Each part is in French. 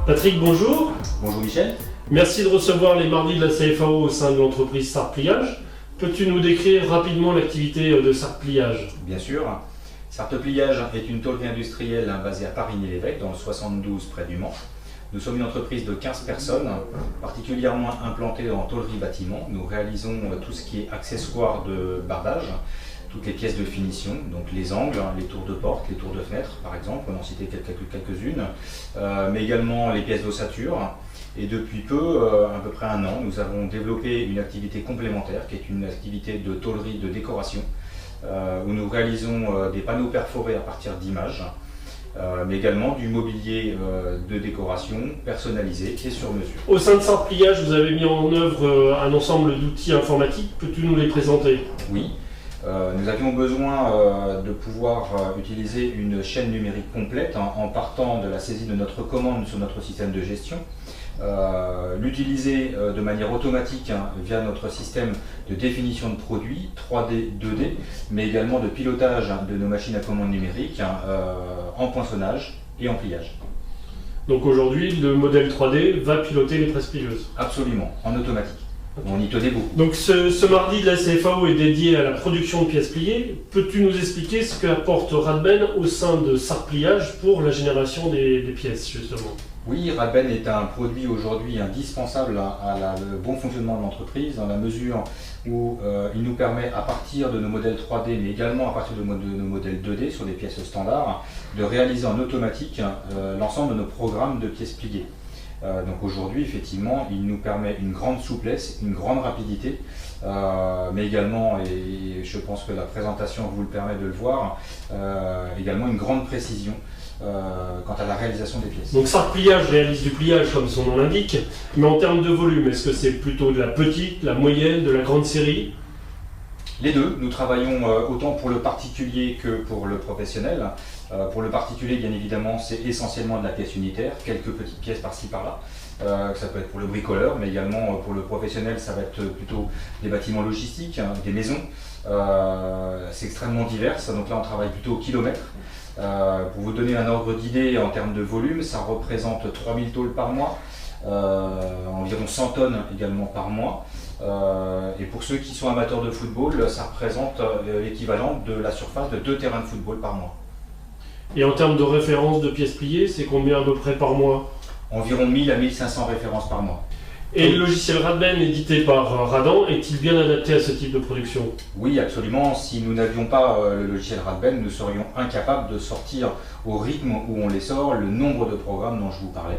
Patrick, bonjour. Bonjour Michel. Merci de recevoir les mardis de la CFAO au sein de l'entreprise Sarthe Pliage. Peux-tu nous décrire rapidement l'activité de Sarthe Pliage? Bien sûr. Sarthe Pliage est une tôlerie industrielle basée à Parigny-l'Évêque, dans le 72 près du Mans. Nous sommes une entreprise de 15 personnes, particulièrement implantée en tôlerie bâtiment. Nous réalisons tout ce qui est accessoires de bardage, toutes les pièces de finition, donc les angles, les tours de porte, les tours de fenêtre par exemple, on en citait quelques-unes, mais également les pièces d'ossature. Et depuis peu, à peu près un an, nous avons développé une activité complémentaire qui est une activité de tôlerie de décoration, où nous réalisons des panneaux perforés à partir d'images, mais également du mobilier de décoration personnalisé et sur mesure. Au sein de Sarthe Pliage, vous avez mis en œuvre un ensemble d'outils informatiques. Peux-tu nous les présenter? Oui. Nous avions besoin de pouvoir utiliser une chaîne numérique complète en partant de la saisie de notre commande sur notre système de gestion, l'utiliser de manière automatique via notre système de définition de produits 3D, 2D, mais également de pilotage de nos machines à commande numérique en poinçonnage et en pliage. Donc aujourd'hui, le modèle 3D va piloter les presses plieuses? Absolument, en automatique. On y tenait beaucoup. Donc ce mardi de la CFAO est dédié à la production de pièces pliées. Peux-tu nous expliquer ce qu'apporte Radben au sein de Sarthe Pliage pour la génération des pièces justement? Oui, Radben est un produit aujourd'hui indispensable le bon fonctionnement de l'entreprise, dans la mesure où il nous permet, à partir de nos modèles 3D, mais également à partir de nos modèles 2D sur des pièces standards, de réaliser en automatique l'ensemble de nos programmes de pièces pliées. Donc aujourd'hui, effectivement, il nous permet une grande souplesse, une grande rapidité, mais également, et je pense que la présentation vous le permet de le voir, également une grande précision quant à la réalisation des pièces. Donc Sarthe Pliage réalise du pliage comme son nom l'indique, mais en termes de volume, est-ce que c'est plutôt de la petite, la moyenne, de la grande série? Les deux, nous travaillons autant pour le particulier que pour le professionnel. Pour le particulier, bien évidemment, c'est essentiellement de la pièce unitaire, quelques petites pièces par-ci par-là. Ça peut être pour le bricoleur, mais également pour le professionnel, ça va être plutôt des bâtiments logistiques, des maisons. C'est extrêmement divers, donc là on travaille plutôt au kilomètre. Pour vous donner un ordre d'idée en termes de volume, ça représente 3000 tôles par mois, environ 100 tonnes également par mois. Et pour ceux qui sont amateurs de football, ça représente l'équivalent de la surface de 2 terrains de football par mois. Et en termes de référence de pièces pliées, c'est combien à peu près par mois? Environ 1000 à 1500 références par mois. Et le logiciel Radben édité par Radan est-il bien adapté à ce type de production? Oui, absolument. Si nous n'avions pas le logiciel Radben, nous serions incapables de sortir au rythme où on les sort le nombre de programmes dont je vous parlais.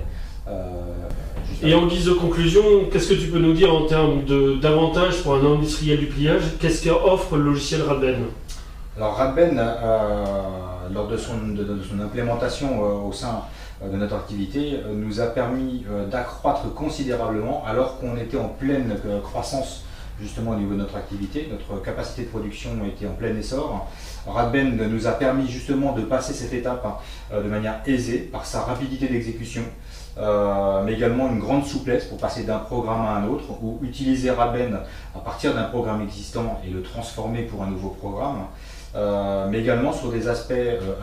Et en guise de conclusion, qu'est-ce que tu peux nous dire en termes d'avantages pour un industriel du pliage? Qu'est-ce qu'offre le logiciel Radben? Alors Radben, lors de son implémentation au sein de notre activité, nous a permis d'accroître considérablement alors qu'on était en pleine croissance justement au niveau de notre activité. Notre capacité de production était en plein essor. Radben nous a permis justement de passer cette étape de manière aisée par sa rapidité d'exécution, mais également une grande souplesse pour passer d'un programme à un autre, ou utiliser Radben à partir d'un programme existant et le transformer pour un nouveau programme, mais également sur des aspects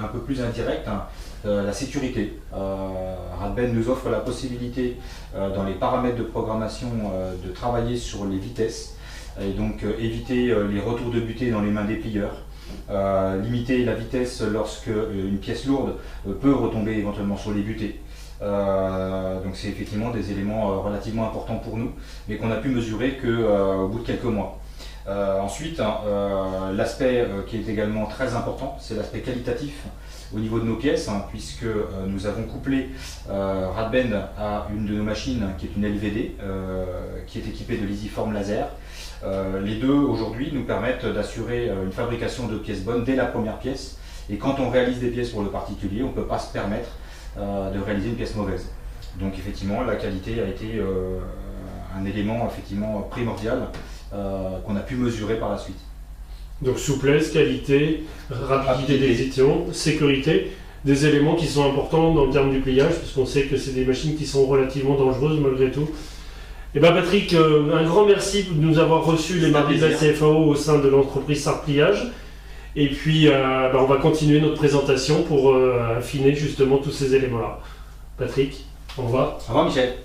un peu plus indirects, la sécurité. Radben nous offre la possibilité dans les paramètres de programmation de travailler sur les vitesses et donc éviter les retours de butée dans les mains des plieurs. Limiter la vitesse lorsque une pièce lourde peut retomber éventuellement sur les butées. Donc c'est effectivement des éléments relativement importants pour nous, mais qu'on a pu mesurer qu'au bout de quelques mois. Ensuite, l'aspect qui est également très important, c'est l'aspect qualitatif au niveau de nos pièces, puisque nous avons couplé Radben à une de nos machines qui est une LVD, qui est équipée de l'Easyform laser. Les deux aujourd'hui nous permettent d'assurer une fabrication de pièces bonnes dès la première pièce, et quand on réalise des pièces pour le particulier, on ne peut pas se permettre de réaliser une pièce mauvaise. Donc effectivement, la qualité a été un élément effectivement primordial qu'on a pu mesurer par la suite. Donc souplesse, qualité, rapidité d'exécution, sécurité, des éléments qui sont importants dans le terme du pliage, puisqu'on sait que c'est des machines qui sont relativement dangereuses malgré tout. Et bien Patrick, un grand merci de nous avoir reçus les mardis de la CFAO au sein de l'entreprise Sarthe Pliage. Et puis on va continuer notre présentation pour affiner justement tous ces éléments-là. Patrick. Au revoir. Au revoir Michel.